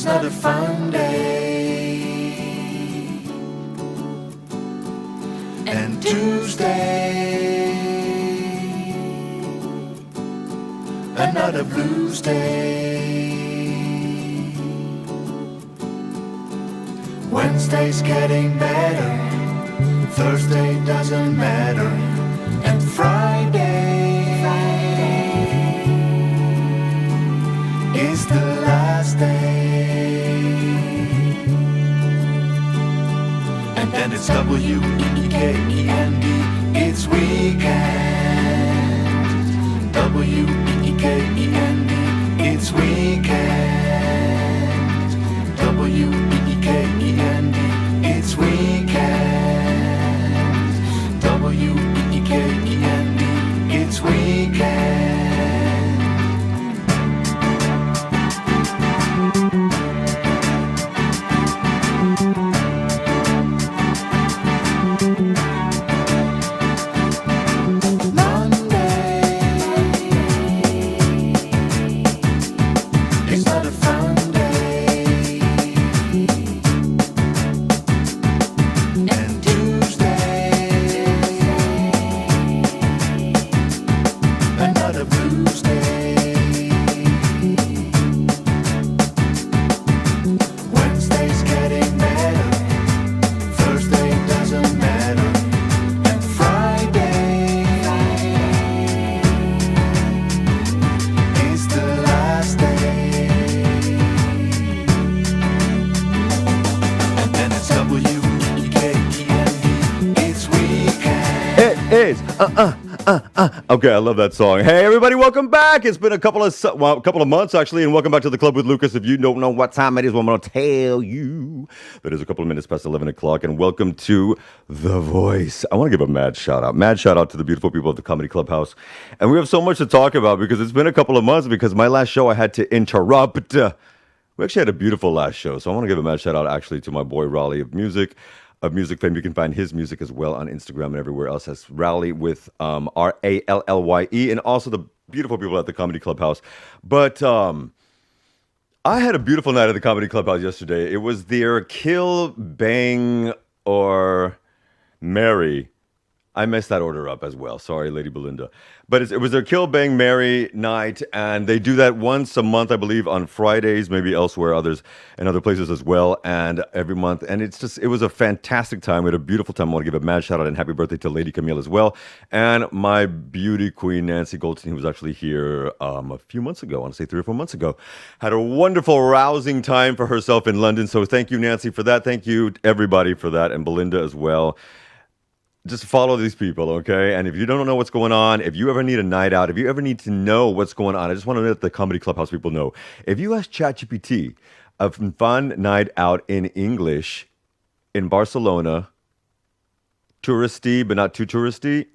It's not a fun day. And Tuesday, another blues day. Wednesday's getting better, Thursday doesn't matter, and Friday is the last day. And then it's W-E-E-K-E-N-D, it's weekend. W-E-E-K-E-N-D, it's weekend. W-E-E-K-E-N-D, it's weekend. W-E-E-K-E-N-D, it's weekend. Okay, I love that song. Hey, everybody, welcome back. It's been a couple of months, actually, and welcome back to the Club with Lucas. If you don't know what time it is, well, I'm going to tell you that it's a couple of minutes past 11 o'clock, and welcome to The Voice. I want to give a mad shout out to the beautiful people at the Comedy Clubhouse. And we have so much to talk about because it's been a couple of months because my last show I had to interrupt. We actually had a beautiful last show, so I want to give a mad shout out, actually, to my boy Raleigh of music fame. You can find his music as well on Instagram and everywhere else as Rally with R-A-L-L-Y-E, and also the beautiful people at the Comedy Clubhouse. But I had a beautiful night at the Comedy Clubhouse yesterday. It was their Kill, Bang, or Marry. I messed that order up as well. Sorry, Lady Belinda. But it was their Kill, Bang, Marry night, and they do that once a month, I believe, on Fridays, maybe elsewhere, and other places as well, and every month. And it was a fantastic time. We had a beautiful time. I want to give a mad shout out and happy birthday to Lady Camille as well, and my beauty queen, Nancy Goldstein, who was actually here a few months ago, I want to say 3 or 4 months ago. Had a wonderful, rousing time for herself in London. So thank you, Nancy, for that. Thank you, everybody, for that, and Belinda as well. Just follow these people, okay? And if you don't know what's going on, if you ever need a night out, if you ever need to know what's going on, I just want to let the Comedy Clubhouse people know. If you ask ChatGPT a fun night out in English in Barcelona, touristy but not too touristy,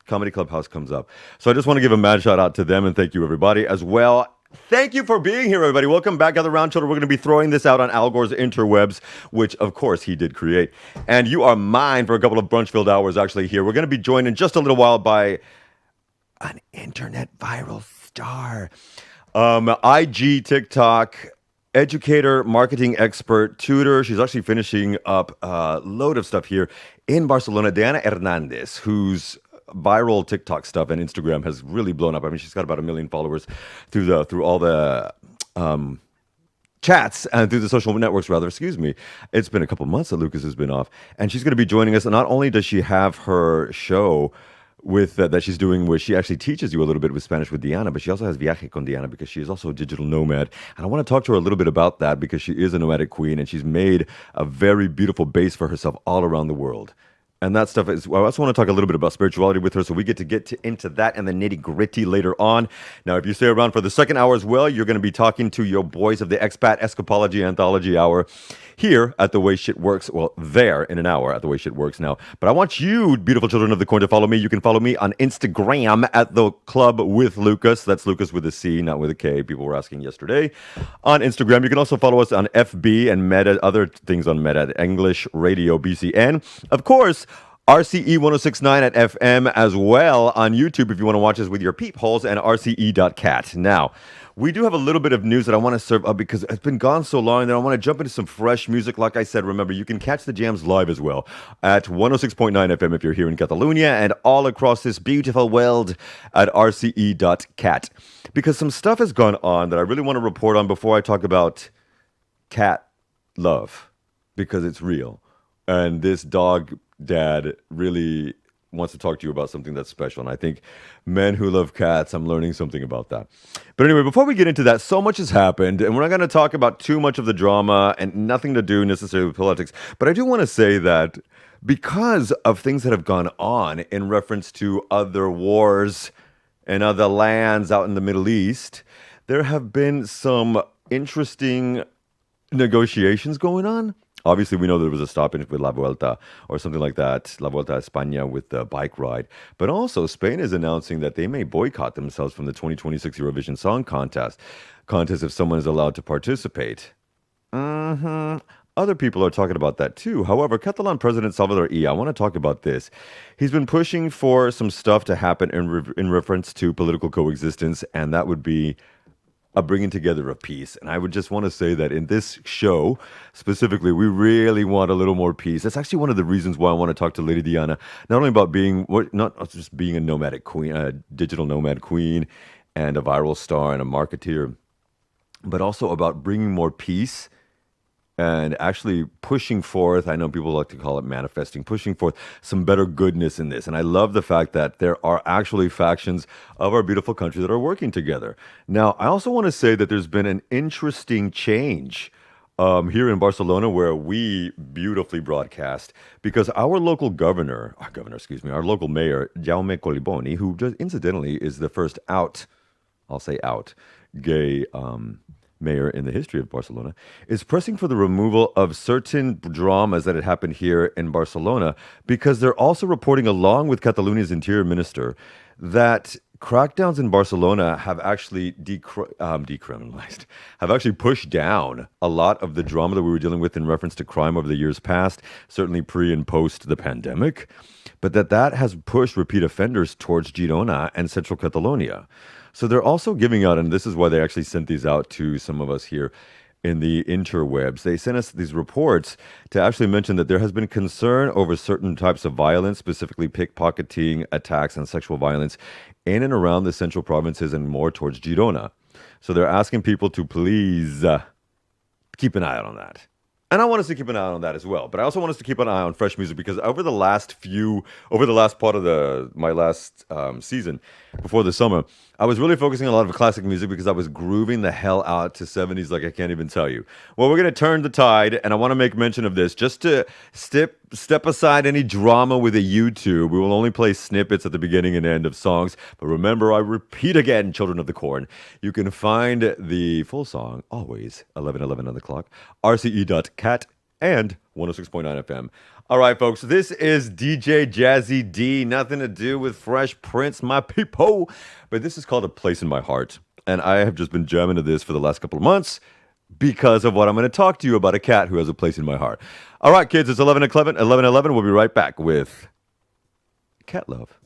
Comedy Clubhouse comes up. So I just want to give a mad shout out to them and thank you, everybody, as well. Thank you for being here, everybody. Welcome back, Gather Round Children. We're going to be throwing this out on Al Gore's interwebs, which, of course, he did create. And you are mine for a couple of brunch-filled hours, actually, here. We're going to be joined in just a little while by an internet viral star. IG, TikTok, educator, marketing expert, tutor. She's actually finishing up a load of stuff here in Barcelona. Diana Hernandez, who's viral TikTok stuff and Instagram has really blown up. I mean, she's got about 1 million followers through all the chats and through the social networks, rather. Excuse me. It's been a couple months that Lucas has been off, and she's going to be joining us. And not only does she have her show with that she's doing where she actually teaches you a little bit with Spanish with Diana, but she also has Viaje con Diana because she is also a digital nomad. And I want to talk to her a little bit about that because she is a nomadic queen and she's made a very beautiful base for herself all around the world. And that stuff is, well, I also want to talk a little bit about spirituality with her, so we get into that and the nitty-gritty later on. Now, if you stay around for the second hour as well, you're going to be talking to your boys of the Expat Escapology Anthology Hour here at The Way Shit Works. Well, there in an hour at The Way Shit Works now. But I want you, beautiful children of the corn, to follow me. You can follow me on Instagram at The Club with Lucas. That's Lucas with a C, not with a K. People were asking yesterday. On Instagram, you can also follow us on FB and Meta, other things on Meta, English Radio BCN. Of course, RCE 1069 at FM as well on YouTube if you want to watch us with your peepholes, and RCE.cat. Now, we do have a little bit of news that I want to serve up because it's been gone so long that I want to jump into some fresh music. Like I said, remember, you can catch the jams live as well at 106.9 FM if you're here in Catalonia, and all across this beautiful world at RCE.cat. Because some stuff has gone on that I really want to report on before I talk about cat love, because it's real. And this dog dad really wants to talk to you about something that's special. And I think men who love cats, I'm learning something about that. But anyway, before we get into that, so much has happened, and we're not going to talk about too much of the drama and nothing to do necessarily with politics. But I do want to say that because of things that have gone on in reference to other wars and other lands out in the Middle East, there have been some interesting negotiations going on. Obviously, we know there was a stoppage with La Vuelta or something like that, La Vuelta a España with the bike ride. But also, Spain is announcing that they may boycott themselves from the 2026 Eurovision Song Contest if someone is allowed to participate. Other people are talking about that too. However, Catalan President Salvador Illa, I want to talk about this. He's been pushing for some stuff to happen in reference to political coexistence, and that would be a bringing together of peace. And I would just want to say that in this show, specifically, we really want a little more peace. That's actually one of the reasons why I want to talk to Lady Diana, not only about not just being a nomadic queen, a digital nomad queen, and a viral star and a marketeer, but also about bringing more peace and actually pushing forth, I know people like to call it manifesting, pushing forth some better goodness in this. And I love the fact that there are actually factions of our beautiful country that are working together. Now, I also want to say that there's been an interesting change here in Barcelona where we beautifully broadcast, because our local our local mayor, Jaume Colliboni, who just incidentally is the first gay mayor in the history of Barcelona, is pressing for the removal of certain dramas that had happened here in Barcelona, because they're also reporting, along with Catalonia's interior minister, that crackdowns in Barcelona have actually decriminalized, have actually pushed down a lot of the drama that we were dealing with in reference to crime over the years past, certainly pre and post the pandemic, but that has pushed repeat offenders towards Girona and central Catalonia. So they're also giving out, and this is why they actually sent these out to some of us here in the interwebs. They sent us these reports to actually mention that there has been concern over certain types of violence, specifically pickpocketing, attacks, and sexual violence in and around the central provinces and more towards Girona. So they're asking people to please keep an eye out on that. And I want us to keep an eye on that as well. But I also want us to keep an eye on fresh music, because over the last part of my last season, before the summer, I was really focusing on a lot of classic music because I was grooving the hell out to 70s like I can't even tell you. Well, we're going to turn the tide, and I want to make mention of this just to step aside any drama with a YouTube. We will only play snippets at the beginning and end of songs. But remember, I repeat again, Children of the Corn, you can find the full song always 11:11 on the clock, RCE.cat and 106.9 FM. All right, folks, this is DJ Jazzy D. Nothing to do with Fresh Prince, my people. But this is called A Place in My Heart. And I have just been jamming to this for the last couple of months because of what I'm going to talk to you about, a cat who has a place in my heart. All right, kids, it's 11:11. We'll be right back with cat love.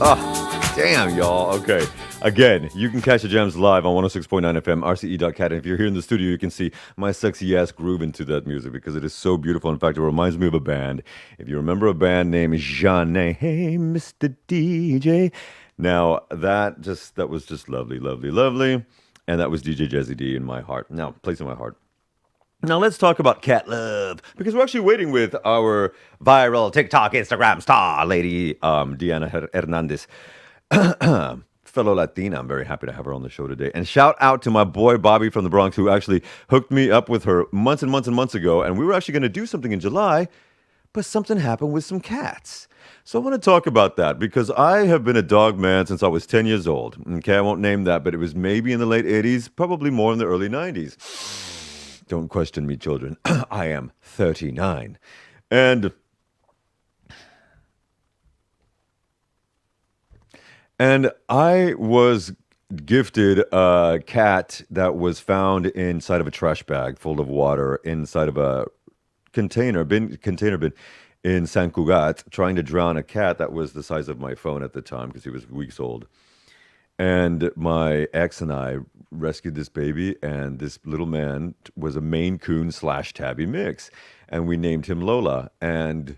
Oh, damn, y'all. Okay. Again, you can catch the jams live on 106.9 FM, RCE.cat. And if you're here in the studio, you can see my sexy ass groove into that music because it is so beautiful. In fact, it reminds me of a band. If you remember a band named Jeanne, hey, Mr. DJ. Now, that was just lovely, lovely, lovely. And that was DJ Jazzy D in my heart. Now, place in my heart. Now let's talk about cat love because we're actually waiting with our viral TikTok, Instagram star lady, Diana Hernandez, fellow Latina. I'm very happy to have her on the show today. And shout out to my boy Bobby from the Bronx, who actually hooked me up with her months and months and months ago. And we were actually going to do something in July, but something happened with some cats. So I want to talk about that because I have been a dog man since I was 10 years old. Okay, I won't name that, but it was maybe in the late 80s, probably more in the early 90s. Don't question me, children. I am 39. And I was gifted a cat that was found inside of a trash bag full of water inside of a container bin in San Cugat, trying to drown a cat that was the size of my phone at the time because he was weeks old. And my ex and I rescued this baby, and this little man was a Maine Coon / Tabby mix. And we named him Lola. And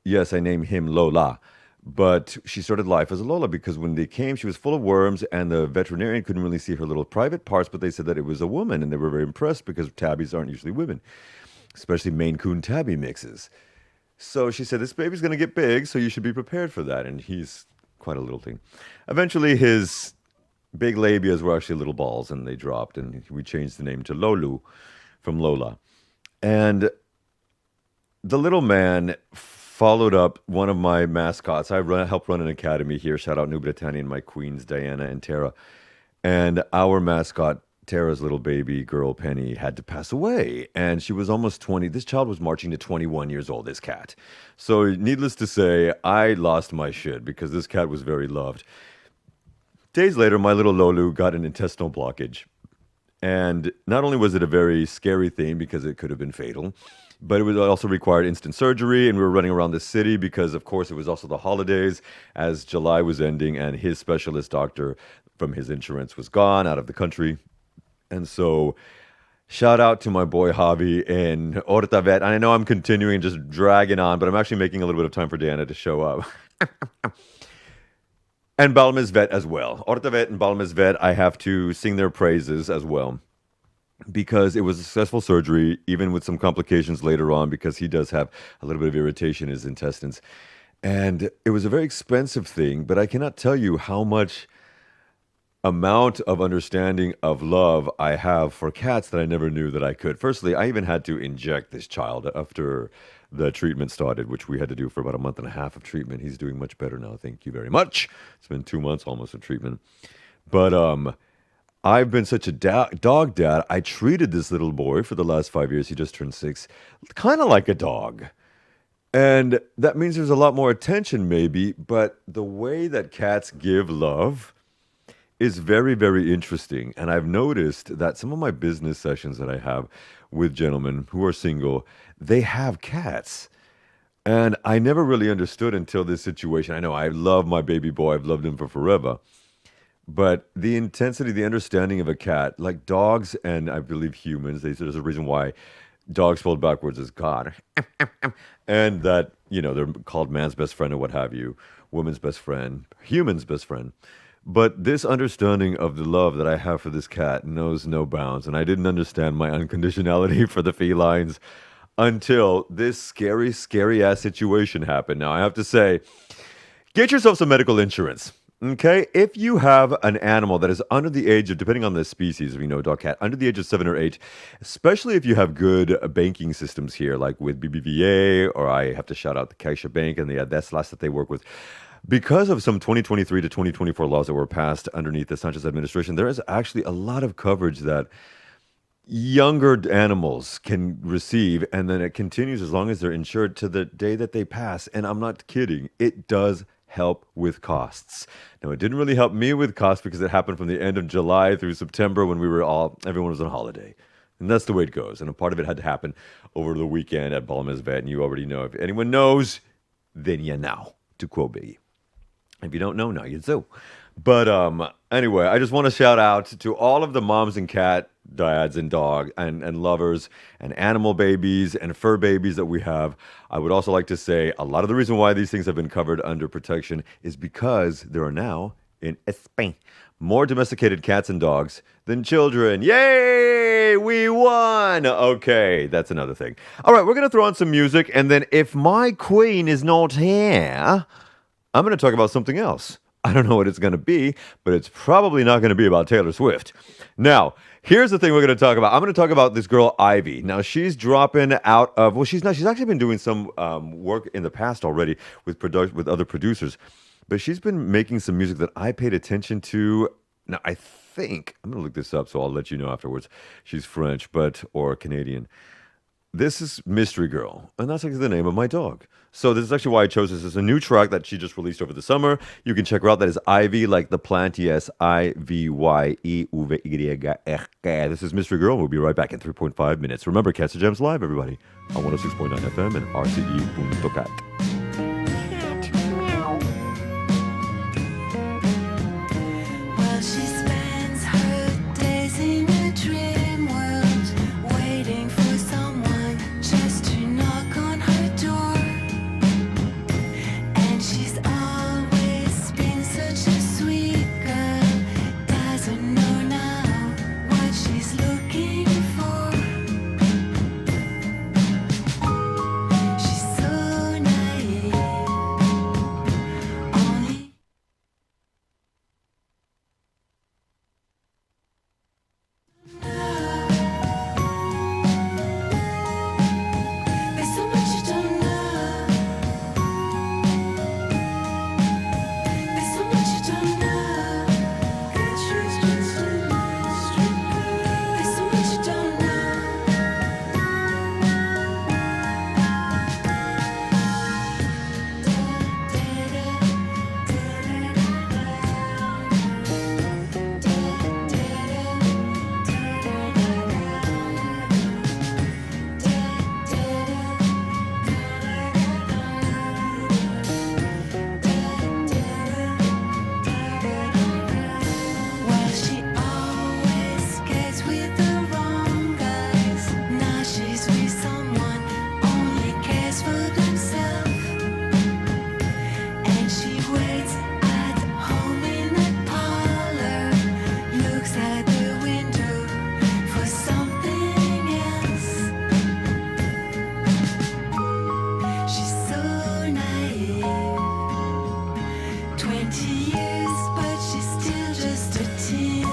yes, I named him Lola. But she started life as a Lola because when they came, she was full of worms, and the veterinarian couldn't really see her little private parts, but they said that it was a woman, and they were very impressed because tabbies aren't usually women, especially Maine Coon Tabby mixes. So she said, this baby's going to get big, so you should be prepared for that. And he's quite a little thing. Eventually, his big labias were actually little balls, and they dropped, and we changed the name to Lolu from Lola. And the little man followed up one of my mascots. I helped run an academy here. Shout out New Britannia and my queens, Diana and Tara. And our mascot, Tara's little baby girl, Penny, had to pass away. And she was almost 20. This child was marching to 21 years old, this cat. So needless to say, I lost my shit because this cat was very loved. Days later, my little Lolu got an intestinal blockage. And not only was it a very scary thing because it could have been fatal, but it was also required instant surgery. And we were running around the city because, of course, it was also the holidays as July was ending and his specialist doctor from his insurance was gone out of the country. And so shout out to my boy Javi in Hortavet. And I know I'm continuing just dragging on, but I'm actually making a little bit of time for Diana to show up. And Balmes Vet as well. Hortavet and Balmes Vet, I have to sing their praises as well. Because it was a successful surgery, even with some complications later on, because he does have a little bit of irritation in his intestines. And it was a very expensive thing, but I cannot tell you how much amount of understanding of love I have for cats that I never knew that I could. Firstly, I even had to inject this child after the treatment started, which we had to do for about a month and a half of treatment. He's doing much better now. Thank you very much. It's been 2 months almost of treatment. But I've been such a dog dad. I treated this little boy for the last 5 years. He just turned 6, kind of like a dog. And that means there's a lot more attention maybe, but the way that cats give love is very, very interesting. And I've noticed that some of my business sessions that I have with gentlemen who are single, they have cats. And I never really understood until this situation. I know I love my baby boy. I've loved him for forever. But the intensity, the understanding of a cat, like dogs and I believe humans, there's a reason why dog spelled backwards is God. And that, they're called man's best friend or what have you, woman's best friend, human's best friend. But this understanding of the love that I have for this cat knows no bounds. And I didn't understand my unconditionality for the felines until this scary, scary ass situation happened. Now, I have to say, get yourself some medical insurance. Okay, if you have an animal that is under the age of, depending on the species, dog, cat, under the age of 7 or 8, especially if you have good banking systems here, like with BBVA, or I have to shout out the Caixa Bank and the Adeslas that they work with. Because of some 2023 to 2024 laws that were passed underneath the Sanchez administration, there is actually a lot of coverage that younger animals can receive, and then it continues as long as they're insured to the day that they pass. And I'm not kidding. It does help with costs. Now, it didn't really help me with costs because it happened from the end of July through September when everyone was on holiday. And that's the way it goes. And a part of it had to happen over the weekend at Balmes Vet. And you already know. If anyone knows, then you know, to quote Biggie. If you don't know, now you do. But anyway, I just want to shout out to all of the moms and cat dads and dog and lovers and animal babies and fur babies that we have. I would also like to say a lot of the reason why these things have been covered under protection is because there are now in Spain more domesticated cats and dogs than children. Yay! We won! Okay, that's another thing. All right, we're going to throw on some music, and then if my queen is not here, I'm going to talk about something else. I don't know what it's going to be, but it's probably not going to be about Taylor Swift. Now, here's the thing we're going to talk about. I'm going to talk about this girl, Ivy. Now, she's dropping out of, well, she's not, she's actually been doing some work in the past already with other producers, but she's been making some music that I paid attention to. Now, I think, I'm going to look this up, so I'll let you know afterwards. She's French, or Canadian. This is Mystery Girl, and that's actually the name of my dog. So this is actually why I chose this. It's a new track that she just released over the summer. You can check her out. That is Ivy, like the plant. Yes, Ivyeuvry. This is Mystery Girl. We'll be right back in 3.5 minutes. Remember, Catch the Gems live, everybody, on 106.9 FM and RCE.cat. Well, she spends her days in a dream world, waiting for someone just to knock on her door. And she's always been such a sweet girl, doesn't know now what she's looking for. She's so naive, only. There's so much you don't know. There's so much you don't know. There's so much you don't know. Well, she always gets with the wrong guys. Now she's with someone only cares for themselves. And she waits at home in the parlor, looks at the window for something else. She's so naive. 20 years, but she's still just a teen.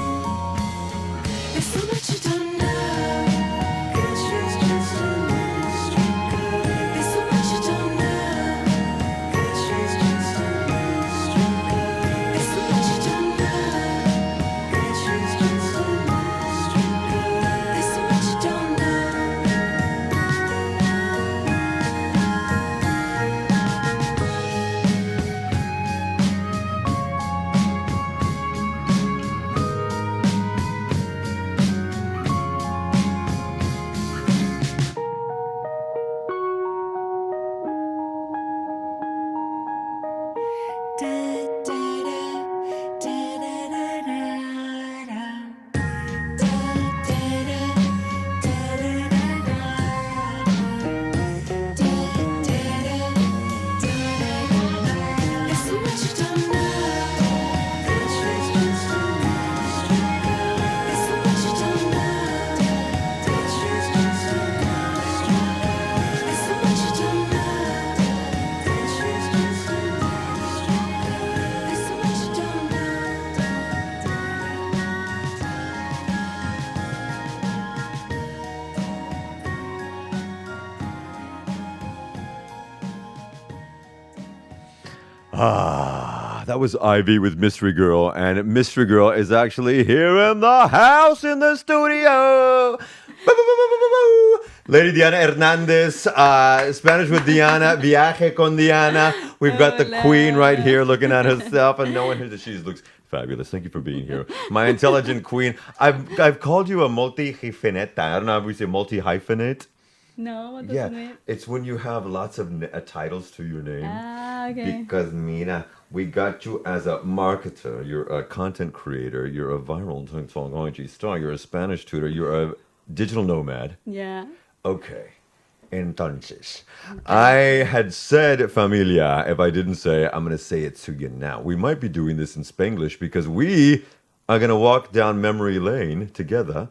There's so much you don't know. There's so much you don't know. There's so much you don't know. There's so much you don't know. There's so much you don't know. There's so much you don't know. There's so much you don't know. There's so much you don't That was Ivy with Mystery Girl, and Mystery Girl is actually here in the house in the studio. Lady Diana Hernandez, Spanish with Diana, Viaje con Diana. We've got the queen right here looking at herself and knowing her that she looks fabulous. Thank you for being here. My intelligent queen. I've called you a multi-hyphenate. I don't know if we say multi-hyphenate. No, what does Yeah, it mean? it's when you have lots of titles to your name. Ah, okay. Because Mina, we got you as a marketer, you're a content creator, you're a viral technology star, you're a Spanish tutor, you're a digital nomad. Yeah. Okay. Entonces, I had said familia. If I didn't say it, I'm going to say it to you now. We might be doing this in Spanglish because we are going to walk down memory lane together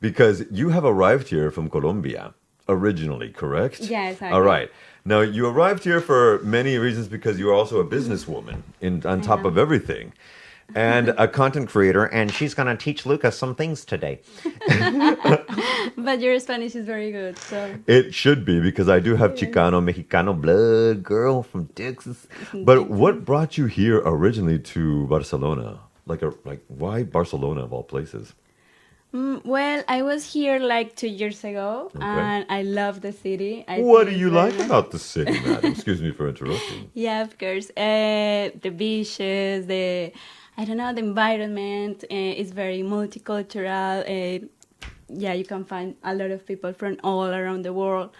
because you have arrived here from Colombia originally, correct? Yeah, exactly. All right. Now, you arrived here for many reasons because you're also a businesswoman on top of everything. And a content creator, and she's gonna teach Lucas some things today. But your Spanish is very good, so It should be because I do have Chicano, Mexicano blood, girl from Texas. But what brought you here originally to Barcelona? Like why Barcelona of all places? well, I was here like 2 years ago, and I love the city. What do think you it's very like nice. about the city, madam? Excuse me for interrupting. Yeah, of course. The beaches, I don't know, the environment is very multicultural. Yeah, you can find a lot of people from all around the world.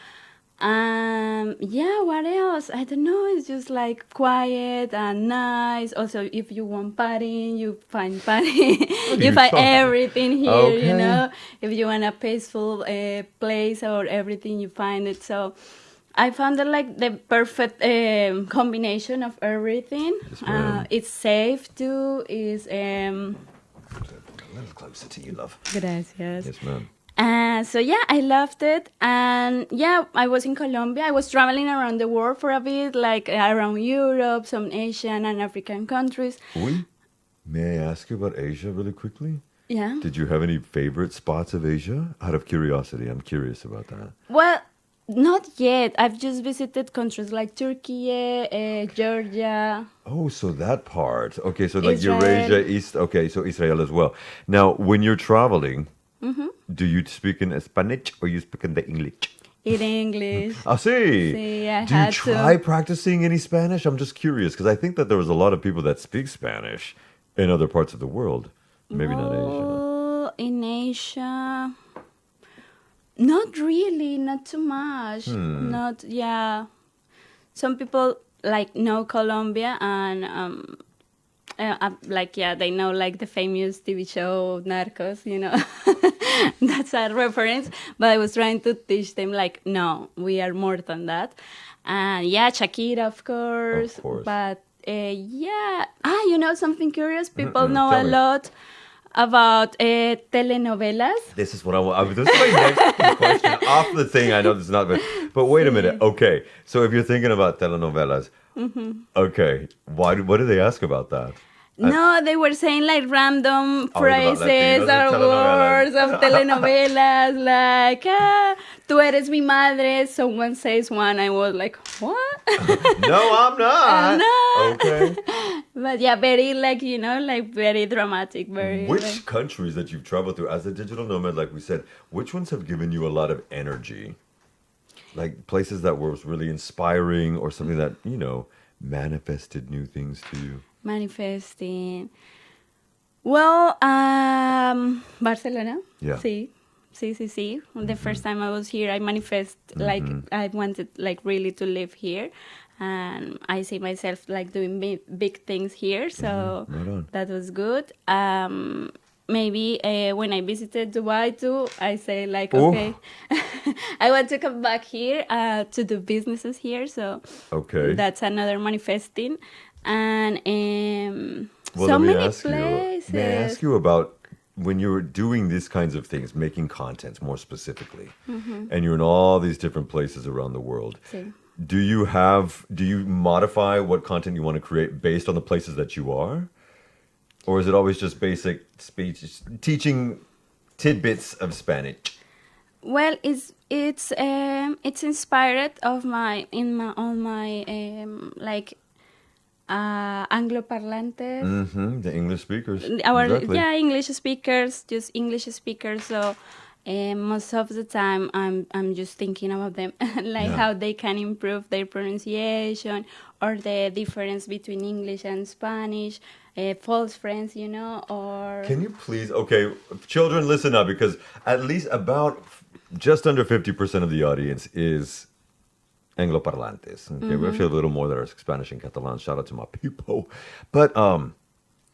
Yeah, what else? I don't know. It's just like quiet and nice. Also, if you want partying, you find partying. What are You you find talking- everything here, Okay. you know. If you want a peaceful place or everything, you find it. So I found it like the perfect combination of everything. Yes, ma'am. It's safe too. Is A little closer to you, love. gracias. Yes, ma'am. So yeah, I loved it, and yeah, I was in Colombia. I was traveling around the world for a bit, like around Europe, some Asian and African countries. Oui. May I ask you about Asia really quickly? Yeah. Did you have any favorite spots of Asia? Out of curiosity, I'm curious about that. Well, not yet. I've just visited countries like Turkey, Georgia. Oh, so that part. Okay, so like Israel. Eurasia, East. Okay, so Israel as well. Now, when you're traveling, do you speak in Spanish or you speak in the English? In English. I see. See, I Do you had try to. practicing any Spanish? I'm just curious because I think that there was a lot of people that speak Spanish in other parts of the world. Maybe not Asia. Oh, in Asia, not really, not too much. Not, yeah. Some people like know Colombia and like, yeah, they know like the famous TV show Narcos, you know. That's a reference. But I was trying to teach them like, no, we are more than that. And yeah, Shakira, of course. Of course. But yeah. You know something curious? People know Tell a me. lot about telenovelas. This is what I want. This is my next question off the thing. I know this is not, but wait a minute. Okay, so if you're thinking about telenovelas, okay, what do they ask about that? No, they were saying like random Oh, it's about phrases Latinos or and telenovelas. words of telenovelas, like, tú eres mi madre. Someone says one, I was like, what? No, I'm not. No. Okay. But yeah, very like, you know, like very dramatic, very. Which like- countries that you've traveled through as a digital nomad, like we said, which ones have given you a lot of energy? Like places that were really inspiring or something that, you know, manifested new things to you? Manifesting. Well, Barcelona. Yeah. Sí. The first time I was here, I manifest like I wanted like really to live here, and I see myself like doing big things here. So Right on. that was good. Maybe when I visited Dubai too, I say like, Oh. okay, I want to come back here to do businesses here. So Okay. that's another manifesting. And Well, so let me many ask places. you. May I ask you about when you were doing these kinds of things, making content more specifically, and you're in all these different places around the world? Sí. Do you modify what content you want to create based on the places that you are? Or is it always just basic speech, teaching tidbits of Spanish? Well, it's inspired of like Anglo-parlantes. The English speakers. Our Exactly. yeah, English speakers, just English speakers. So most of the time, I'm just thinking about them, like Yeah. how they can improve their pronunciation or the difference between English and Spanish. False friends, you know, or Can you please, okay, children, listen up because at least about just under 50% of the audience is Angloparlantes. Okay, we actually have a little more that are Spanish and Catalan. Shout out to my people. But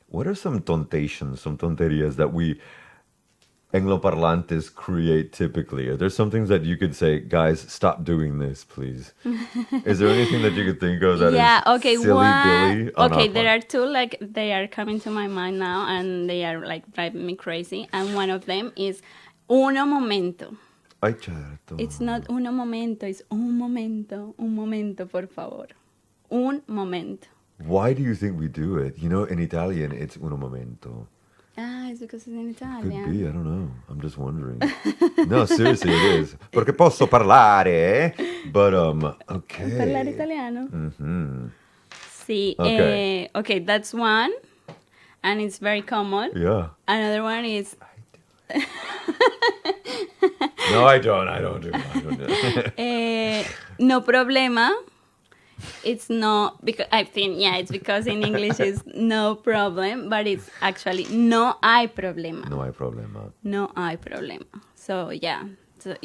what are some tontations, some tonterias that we Angloparlantes create typically? Are there some things that you could say, guys, stop doing this, please? Is there anything that you could think of that Yeah, is okay, silly Billy? on okay, our there part? are two, like, they are coming to my mind now, and they are, like, driving me crazy. And one of them is uno momento. Ay, certo. It's not uno momento, it's un momento, por favor. Un momento. Why do you think we do it? You know, in Italian, it's uno momento. Ah, it's because it's in Could Italian. be, I don't know. I'm just wondering. No, seriously, it is. Perché posso parlare, but okay. Parlare italiano? Mm-hmm. Sí, Okay. okay, that's one, and it's very common. Yeah. Another one is No, I don't do it. no problema. It's no, because I think, yeah, it's because in English it's no problem, but it's actually no hay problema. No hay problema. No hay problema. So, yeah.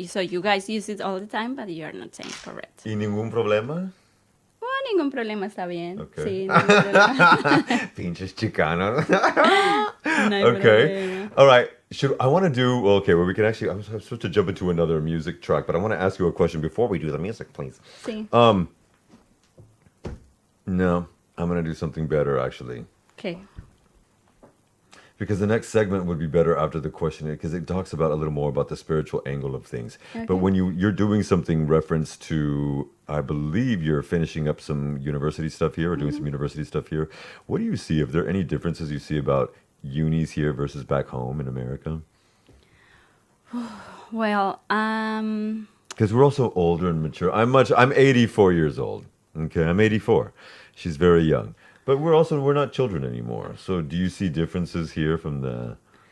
So you guys use it all the time, but you're not saying correct. ¿Y ningún problema? Oh, ningún problema, está bien. Okay. Sí, no hay problema. Pinches chicanos. No hay Okay. problema. All right. I want to do, okay, well, we can actually, I'm supposed to jump into another music track, but I want to ask you a question before we do the music, please. Sí. No, I'm going to do something better, actually. Okay. Because the next segment would be better after the question, because it talks about a little more about the spiritual angle of things. But Okay. when you're doing something reference to, I believe you're finishing up some university stuff here or doing some university stuff here. What do you see? If there are any differences you see about unis here versus back home in America? Well, Because we're also older and mature. I'm 84 years old. Okay, I'm 84. She's very young. But we're not children anymore. So do you see differences here from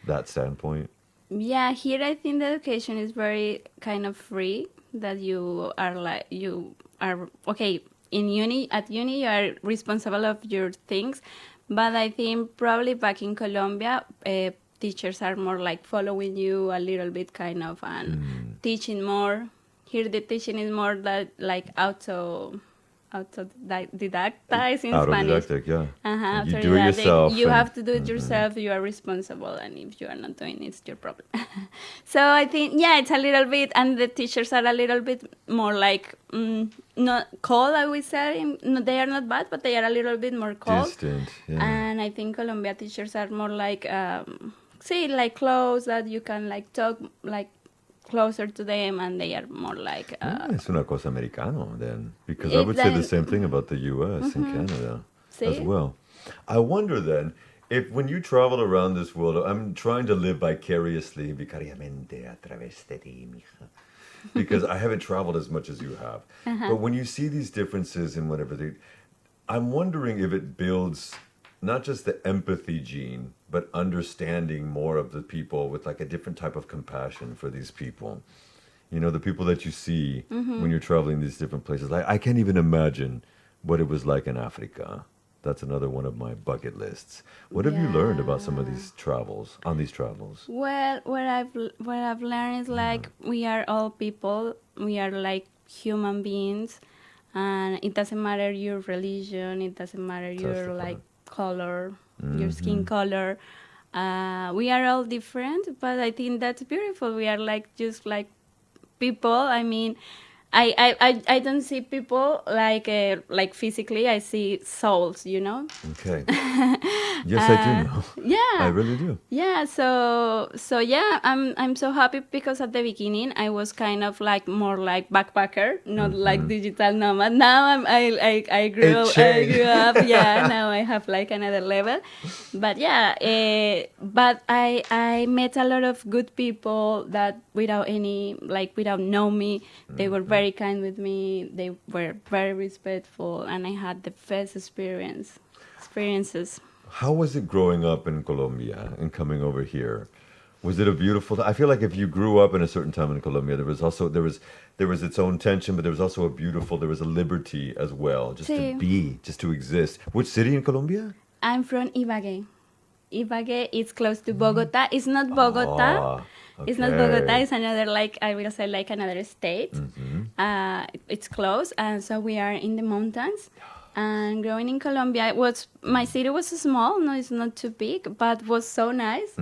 that standpoint? yeah, here I think the education is very kind of free, that you are okay, at uni you are responsible of your things, but I think probably back in Colombia, teachers are more like following you a little bit kind of and teaching more. Here the teaching is more that like autodidactize in Spanish. Autodidactic, yeah. Uh-huh, You do it autodidactic. yourself. You and- have to do it yourself. You are responsible, and if you are not doing it, it's your problem. So I think, yeah, it's a little bit, and the teachers are a little bit more like not cold. I would say no, they are not bad, but they are a little bit more cold. Distant, yeah. And I think Colombia teachers are more like, like close, that you can like talk like closer to them, and they are more like. Es una cosa americano then, because I would say the Exactly. same thing about the U.S. and Canada as See? well. I wonder then, if when you travel around this world, I'm trying to live vicariously, vicariamente a través de ti, mija, because I haven't traveled as much as you have. But when you see these differences in whatever I'm wondering if it builds not just the empathy gene, but understanding more of the people with like a different type of compassion for these people. You know, the people that you see when you're traveling these different places. I can't even imagine what it was like in Africa. That's another one of my bucket lists. What have you learned about some of these travels, on these travels? Well, what I've learned is like we are all people. We are like human beings, and it doesn't matter your religion. It doesn't matter your the like color, your skin color. We are all different, but I think that's beautiful. We are like just like people. I mean, I don't see people like physically. I see souls, you know. Okay. Yes, I do know. Yeah. I really do. Yeah, so yeah, I'm so happy because at the beginning I was kind of like more like backpacker, not like digital nomad. Now I grew up. Yeah, now I have like another level. But yeah, but I met a lot of good people that without know me, they were very kind with me. They were very respectful, and I had the best experiences. How was it growing up in Colombia and coming over here? Was it a beautiful? I feel like if you grew up in a certain time in Colombia, there was its own tension, but there was also there was a liberty as well, just to Sí. be, just to exist. Which city in Colombia? I'm from Ibagué. Ibagué. It's close to Bogota. It's not Bogota. It's not Bogota. okay. It's another, like, I will say, like another state. It's close, and so we are in the mountains. And growing in Colombia, my city was small. No, it's not too big, but was so nice.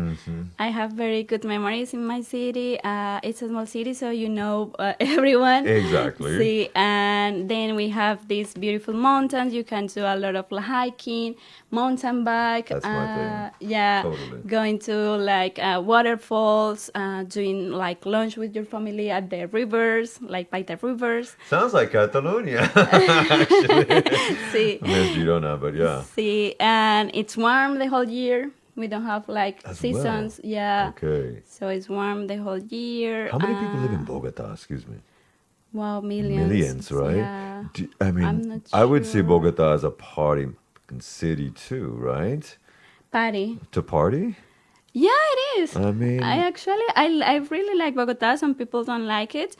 I have very good memories in my city. It's a small city, so you know everyone. Exactly. See, and then we have these beautiful mountains. You can do a lot of hiking, mountain bike. That's my thing. Yeah, Totally. going to like waterfalls, doing like lunch with your family at the rivers, like by the rivers. Sounds like Catalonia. Actually. See, Miss Girona, but yeah. see, and it's warm the whole year. We don't have like As seasons. well. Yeah. Okay. So it's warm the whole year. How many people live in Bogota? Excuse me. Wow, millions. Millions, right? Yeah. I mean, I'm not I would see sure. Bogota as a party city too, right? Party. To party? Yeah, it is. I mean- I really like Bogota. Some people don't like it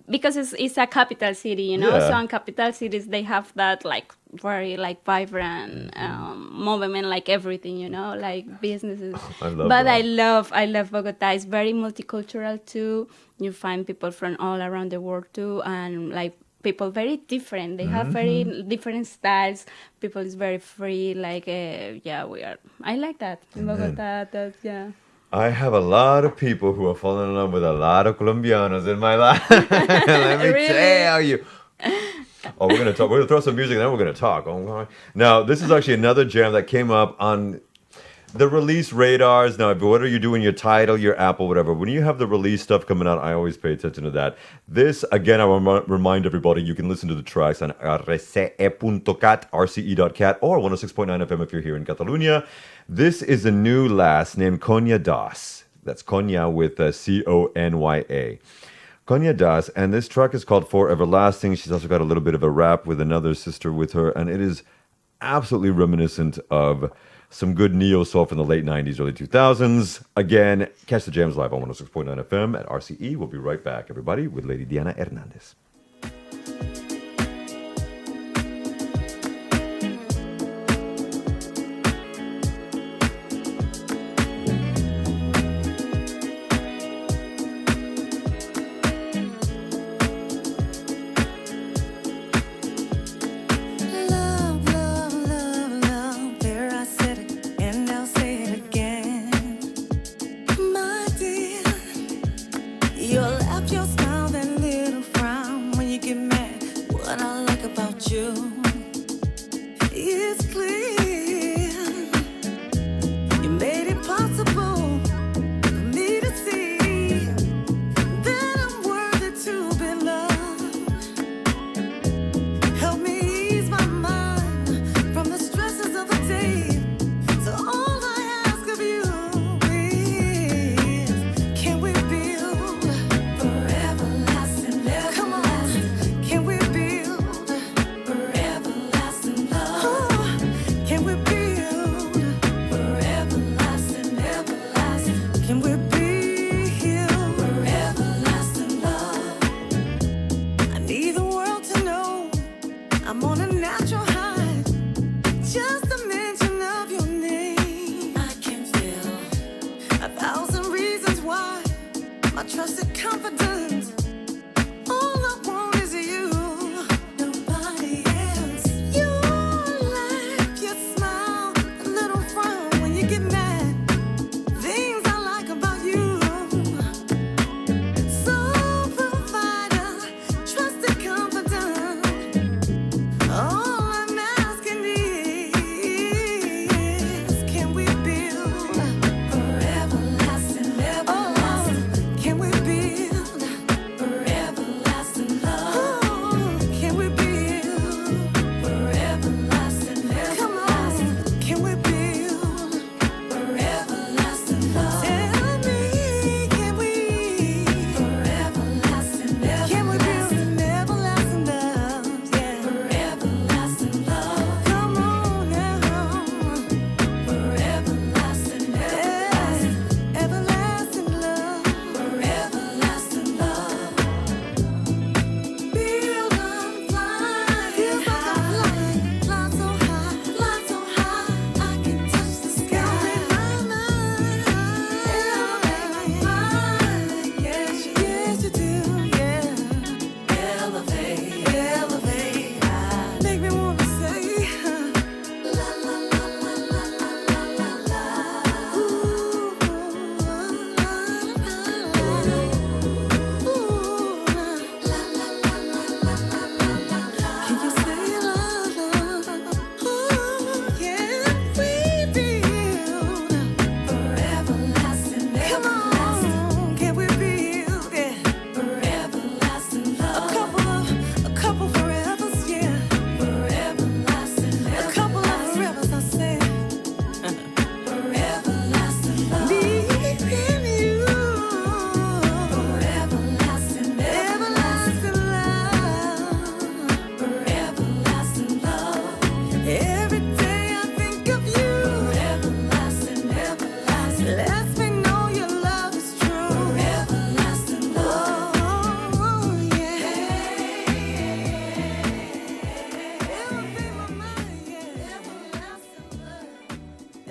because it's a capital city, you know. Yeah. So in capital cities, they have that like very like vibrant movement, like everything, you know, like businesses. I love but that. I love Bogota. It's very multicultural too. You find people from all around the world too, and like people very different. They have very different styles. People is very free. Like yeah, we are. I like that in Bogota. Yeah. I have a lot of people who are falling in love with a lot of Colombianos in my life. Let me Really? tell you. Oh, we're gonna talk. We're gonna throw some music, and then we're gonna talk. Oh, now, this is actually another jam that came up on the release radars. Now, whether you're doing your Tidal, your Apple, whatever, when you have the release stuff coming out, I always pay attention to that. This, again, I remind everybody, you can listen to the tracks on rce.cat, rce.cat, or 106.9 FM if you're here in Catalonia. This is a new lass named Konya Das. That's Konya with Cony. Konya Das, and this track is called For Everlasting. She's also got a little bit of a rap with another sister with her, and it is absolutely reminiscent of some good neo soul from the late 90s, early 2000s. Again, catch the jams live on 106.9 FM at RCE. We'll be right back, everybody, with Lady Diana Hernandez. Love, love, love, love. There I said it, and I'll say it again. My dear, your laugh, your smile, that little frown.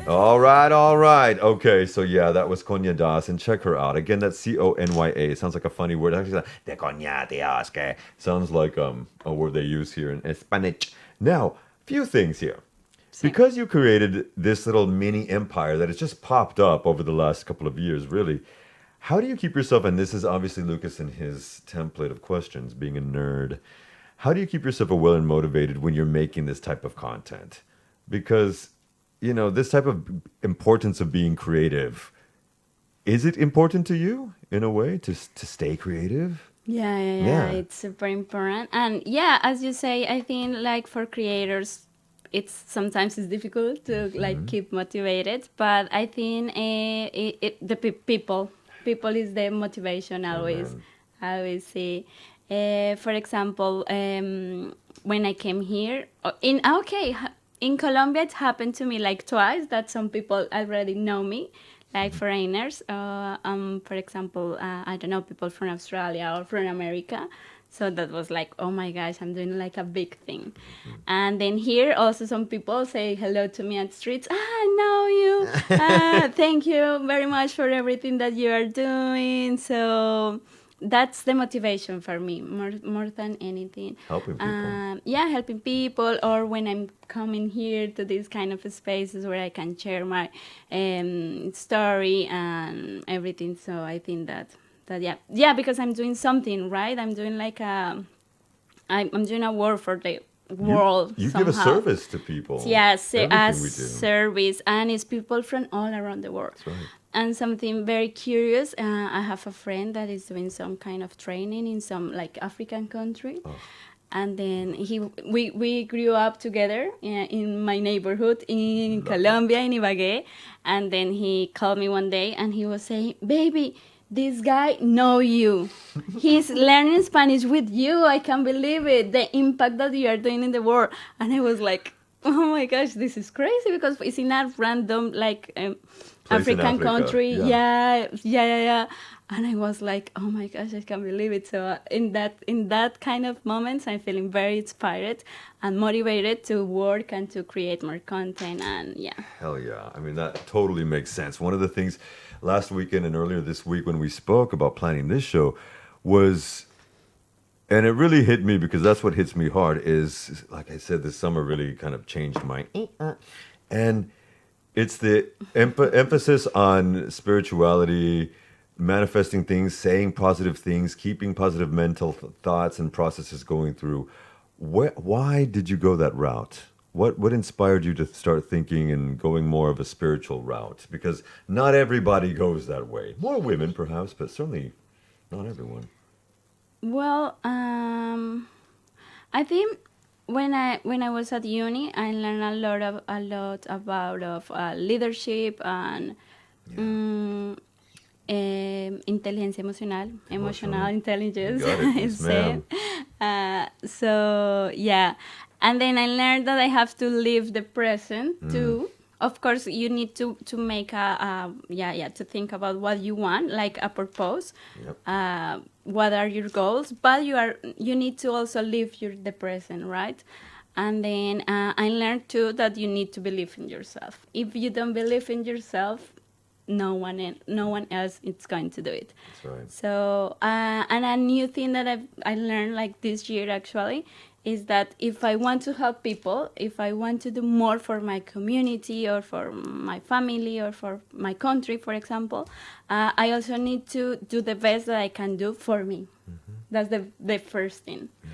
All right, all right. Okay, so yeah, that was Konya Das, and check her out. Again, that's ConyA. It sounds like a funny word. Actually, de Konya Das. Okay? Sounds like a word they use here in Spanish. Now, few things here. Because you created this little mini empire that has just popped up over the last couple of years, really, how do you keep yourself, and this is obviously Lucas in his template of questions, being a nerd, how do you keep yourself well and motivated when you're making this type of content? Because, this type of importance of being creative, is it important to you in a way to stay creative? Yeah. It's super important. And yeah, as you say, I think like for creators, sometimes it's difficult to like keep motivated, but I think people is the motivation always. I always see. For example, when I came here, in Colombia, it happened to me like twice that some people already know me, like foreigners. For example, I don't know, people from Australia or from America. So that was like, oh my gosh, I'm doing like a big thing. And then here also some people say hello to me at streets. I know you. Thank you very much for everything that you are doing. So that's the motivation for me more than anything. Helping people. Helping people, or when I'm coming here to these kind of spaces where I can share my story and everything. So I think that because I'm doing something, right? I'm doing like I'm doing a work for the world. You somehow. give a service to people. Yes, Everything as we do. service, and it's people from all around the world. That's right. And something very curious, I have a friend that is doing some kind of training in some like African country. Oh. And then we grew up together in my neighborhood in Colombia, in Ibagué. And then he called me one day and he was saying, baby, this guy know you. He's learning Spanish with you. I can't believe it. The impact that you are doing in the world. And I was like, oh my gosh, this is crazy because it's in a random like African Africa, country. yeah. Yeah. And I was like, oh my gosh, I can't believe it. So in that kind of moments, I'm feeling very inspired and motivated to work and to create more content. And yeah. Hell yeah. I mean, that totally makes sense. One of the things last weekend and earlier this week when we spoke about planning this show was, and it really hit me because that's what hits me hard, is, like I said, this summer really kind of changed my... And it's the emphasis on spirituality, manifesting things, saying positive things, keeping positive mental thoughts and processes going through. Why did you go that route? What inspired you to start thinking and going more of a spiritual route? Because not everybody goes that way. More women, perhaps, but certainly not everyone. Well, I think when I was at uni, I learned a lot about leadership and inteligencia emotional intelligence. You got it, yes, ma'am. So yeah, and then I learned that I have to live the present too. Of course, you need to make to think about what you want, like a purpose. Yep. What are your goals? But you need to also live the present, right? And then I learned too that you need to believe in yourself. If you don't believe in yourself, no one else is going to do it. That's right. So and a new thing that I learned like this year actually is that if I want to help people, if I want to do more for my community or for my family or for my country, for example, I also need to do the best that I can do for me. Mm-hmm. That's the first thing. Yeah.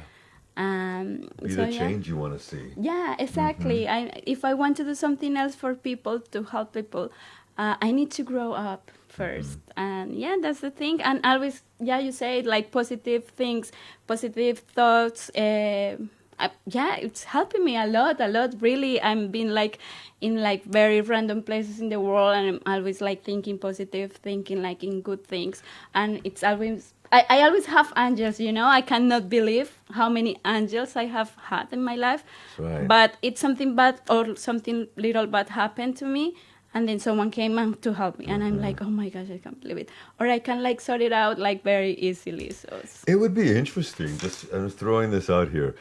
Be the change you want to see. Yeah, exactly. Mm-hmm. If I want to do something else for people, to help people, I need to grow up first. And yeah, that's the thing. And always, you say it, like positive things, positive thoughts. It's helping me a lot, really. I'm being like in like very random places in the world, and I'm always like thinking positive, thinking like in good things. And it's always, I always have angels, I cannot believe how many angels I have had in my life. Right. But it's something bad or something little bad happened to me. And then someone came to help me, and I'm like, oh my gosh, I can't believe it. Or I can like sort it out like very easily. So it would be interesting. I'm throwing this out here.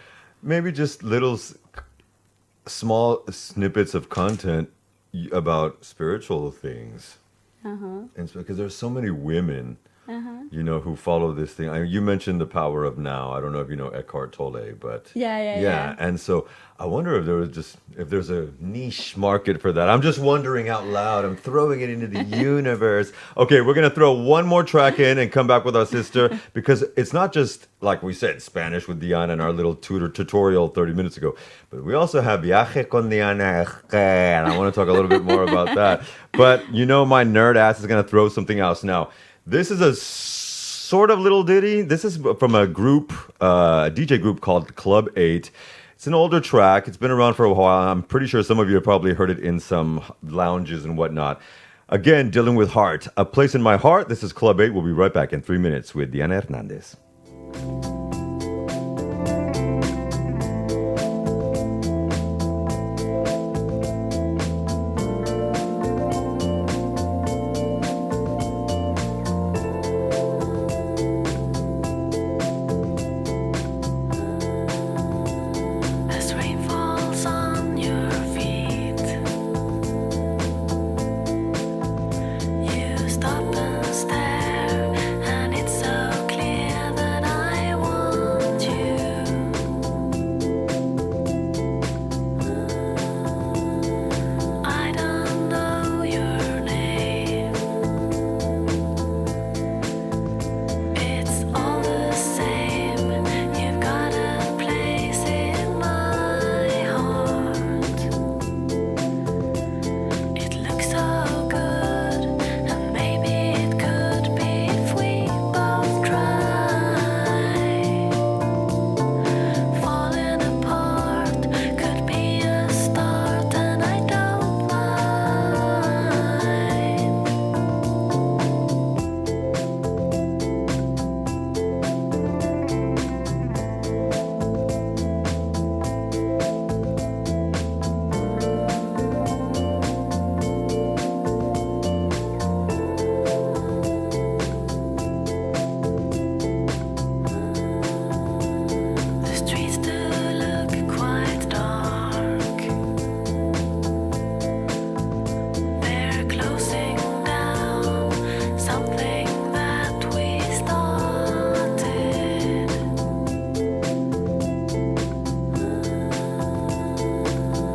Maybe just little small snippets of content about spiritual things, Uh-huh. and because there's so many women, Uh-huh. who follow this thing. You mentioned the power of now. I don't know if you know Eckhart Tolle, but Yeah. And so I wonder if there's a niche market for that. I'm just wondering out loud. I'm throwing it into the universe. Okay, we're gonna throw one more track in and come back with our sister because it's not just like we said Spanish with Diana in our little tutorial 30 minutes ago, but we also have Viaje con Diana, and I want to talk a little bit more about that. But my nerd ass is gonna throw something else now. This is a sort of little ditty. This is from a group, a DJ group called Club 8. It's an older track. It's been around for a while. I'm pretty sure some of you have probably heard it in some lounges and whatnot. Again, dealing with heart. A Place in My Heart. This is Club 8. We'll be right back in 3 minutes with Diana Hernandez. As rain falls on your feet, you stop and stare, and it's so clear that I want you. I don't know your name. It's all the same. You've got a place in my heart. It looks so good, and maybe it could be if we both try. Falling apart could be a start, and I don't mind. The streets do look quite dark. They're closing down something that we started.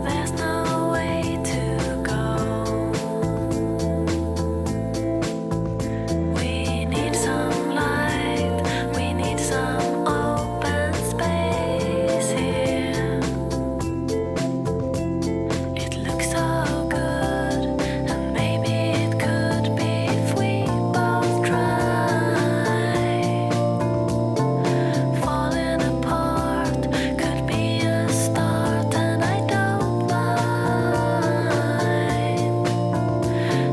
There's no way to go. We need some light, we need some open space here. It looks so good, and maybe it could be if we both try. Falling apart could be a start, and I don't mind.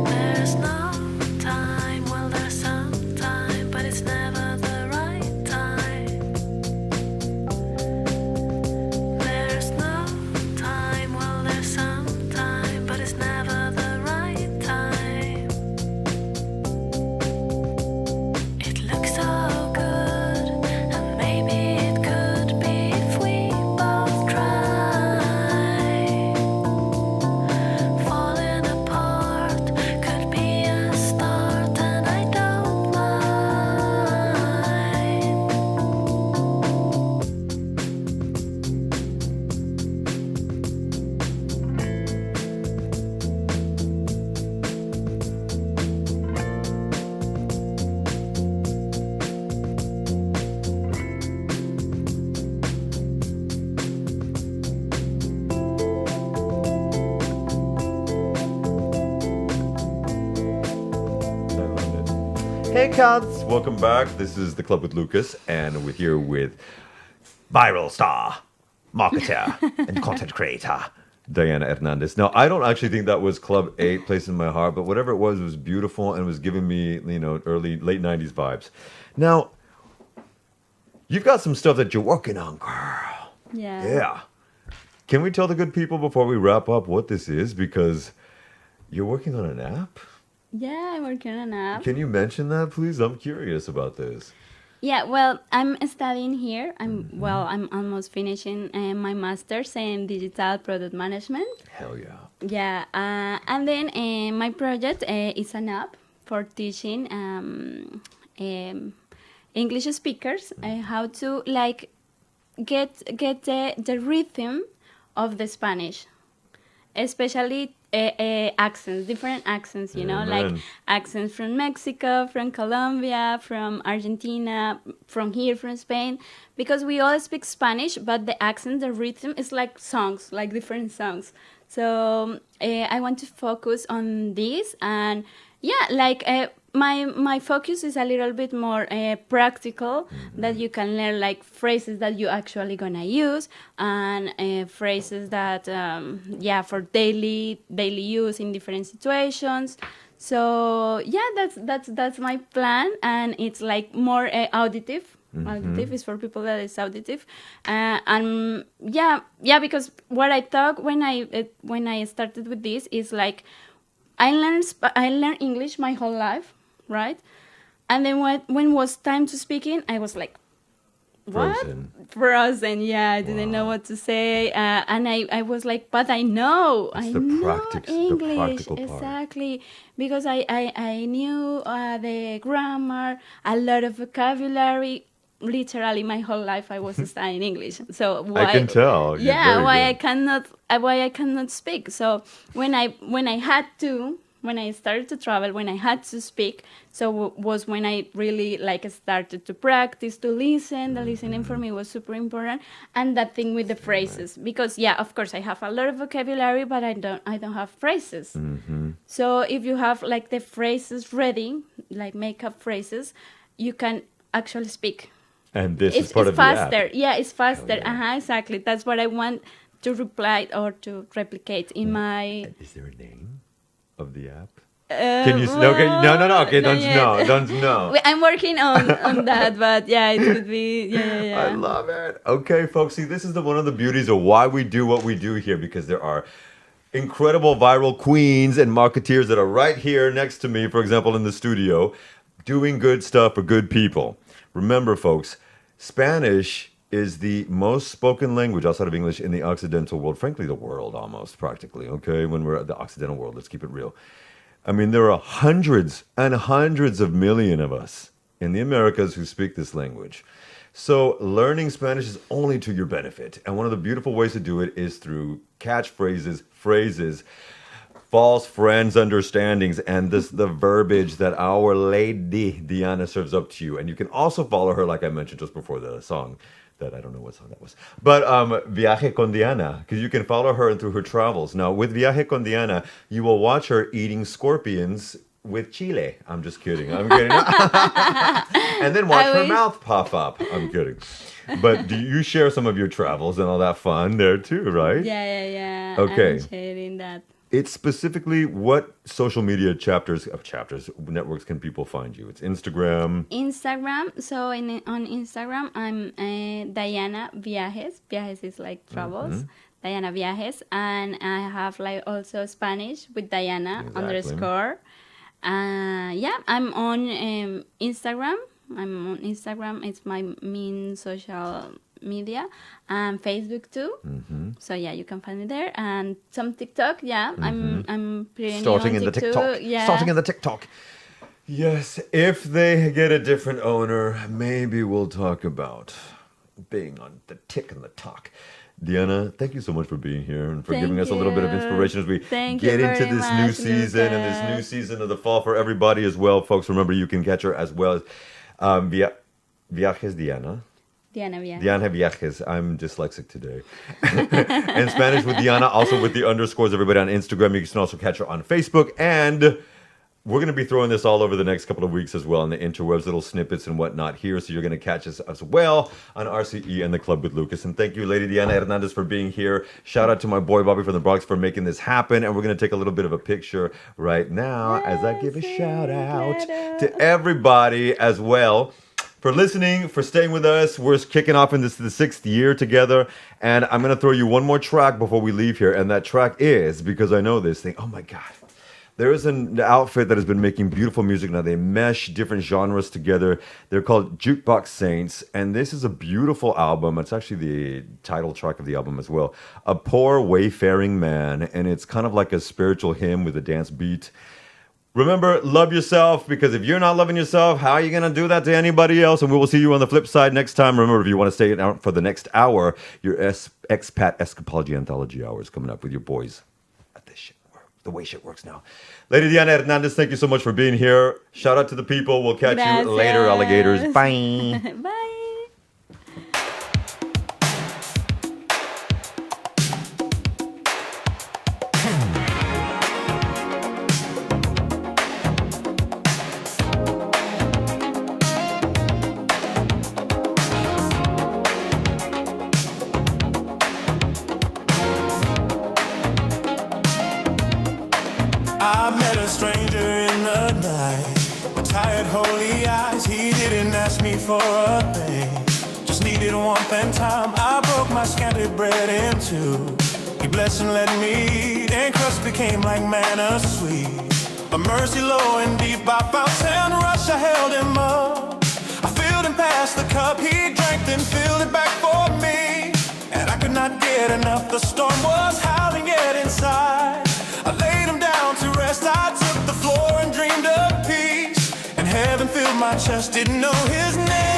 There's no time, well, there's some time, but it's never the right time. There's no time, well, there's some time, but it's never the right time. It looks so good, and maybe it could be if we both try. Falling apart could be a start, and I don't Hey, cats! Welcome back. This is The Club with Lucas, and we're here with viral star, marketer, and content creator, Diana Hernandez. Now, I don't actually think that was Club 8, Place in My Heart, but whatever it was beautiful and was giving me, late 90s vibes. Now, you've got some stuff that you're working on, girl. Yeah. Yeah. Can we tell the good people before we wrap up what this is? Because you're working on an app? Yeah, I'm working on an app. Can you mention that, please? I'm curious about this. Yeah, well, I'm studying here. I'm almost finishing my master's in digital product management. Hell yeah. Yeah, and then my project is an app for teaching English speakers how to like get the rhythm of the Spanish, especially accents, different accents, you know, like Amen. accents from Mexico, from Colombia, from Argentina, from here, from Spain, because we all speak Spanish, but the accent, the rhythm is like songs, like different songs. So I want to focus on this, and yeah, like my focus is a little bit more practical, that you can learn like phrases that you actually gonna use, and phrases that yeah, for daily use in different situations. So yeah, that's my plan, and it's like more auditive. Auditive is for people that is auditive, and yeah, because what I thought when I started with this is like I learned English my whole life, right? And then when was time to speaking, I was like, what? Frozen. Yeah, I didn't know what to say, and I was like, but I know, It's I the know the English, practical part. exactly, because I knew the grammar, a lot of vocabulary. Literally, my whole life I was studying English. So why? I can tell. You're Yeah, very why good. why I cannot speak. So when I started to travel, when I had to speak, so was when I really like started to practice, to listen. The listening for me was super important, and that thing with the phrases, because yeah, of course I have a lot of vocabulary, but I don't have phrases. So if you have like the phrases ready, like make-up phrases, you can actually speak. And this is It's part of the app. faster. Yeah, it's faster. yeah. Exactly. That's what I want to reply or to replicate in my. Is there a name of the app? Uh, Can you? Okay, no. Okay, not don't yet. know. Don't know. I'm working on that, but yeah, it could be. Yeah. I love it. Okay, folks. See, this is one of the beauties of why we do what we do here, because there are incredible viral queens and marketeers that are right here next to me, for example, in the studio, doing good stuff for good people. Remember, folks, Spanish is the most spoken language outside of English in the Occidental world, frankly, the world almost, practically, okay? When we're at the Occidental world, let's keep it real. I mean, there are hundreds and hundreds of million of us in the Americas who speak this language. So learning Spanish is only to your benefit. And one of the beautiful ways to do it is through catchphrases, phrases, false friends understandings, and the verbiage that our lady Diana serves up to you. And you can also follow her, like I mentioned just before the song, that I don't know what song that was, but Viaje con Diana, because you can follow her through her travels. Now with Viaje con Diana, you will watch her eating scorpions with chile. I'm just kidding. I'm kidding. And then watch I her wish- mouth pop up. I'm kidding. But do you share some of your travels and all that fun there too, right? Yeah. Okay. I'm sharing that. It's specifically what social media networks can people find you? It's Instagram. Instagram. So on Instagram, I'm Diana Viajes. Viajes is like travels. Diana Viajes, and I have like also Spanish with Diana Exactly. _ yeah, I'm on Instagram. It's my main social media, and Facebook too. So yeah, you can find me there, and some TikTok. Yeah, I'm pretty Starting new in on the TikTok. Yeah. Starting in the TikTok. Yes, if they get a different owner, maybe we'll talk about being on the tick and the talk. Diana, thank you so much for being here and for Thank giving us a little bit of you. inspiration as we Thank you get into very this new much, season and this new Lucas. season of the fall for everybody as well. Folks, remember you can catch her as well as Viajes Diana. Diana Viajes. Diana Viajes. I'm dyslexic today. And Spanish with Diana, also with the underscores, everybody on Instagram. You can also catch her on Facebook. And we're going to be throwing this all over the next couple of weeks as well on the interwebs, little snippets and whatnot here. So you're going to catch us as well on RCE and the Club with Lucas. And thank you, Lady Diana Hernandez, for being here. Shout out to my boy Bobby from the Bronx for making this happen. And we're going to take a little bit of a picture right now as I give a shout out to everybody as well for listening, for staying with us. We're kicking off in the 6th year together. And I'm going to throw you one more track before we leave here. And that track is, because I know this thing, oh my God. There is an outfit that has been making beautiful music now. They mesh different genres together. They're called Jukebox Saints, and this is a beautiful album. It's actually the title track of the album as well. A Poor Wayfaring Man, and it's kind of like a spiritual hymn with a dance beat. Remember, love yourself, because if you're not loving yourself, how are you going to do that to anybody else? And we will see you on the flip side next time. Remember, if you want to stay out for the next hour, your Expat Escapology Anthology Hour is coming up with your boys at this shit. The way shit works now. Lady Diana Hernandez, thank you so much for being here. Shout out to the people. We'll catch you later, alligators. Bye. Bye. I met a stranger in the night with tired, holy eyes. He didn't ask me for a thing, just needed warmth and time. I broke my scanty bread in two. He blessed and let me eat, and crust became like manna sweet. A mercy low and deep, I found 10 rush, I held him up. I filled him past the cup, he drank then filled it back for me. And I could not get enough, the storm was howling yet inside. I laid him down to rest, I took the floor and dreamed of peace. And heaven filled my chest, didn't know his name.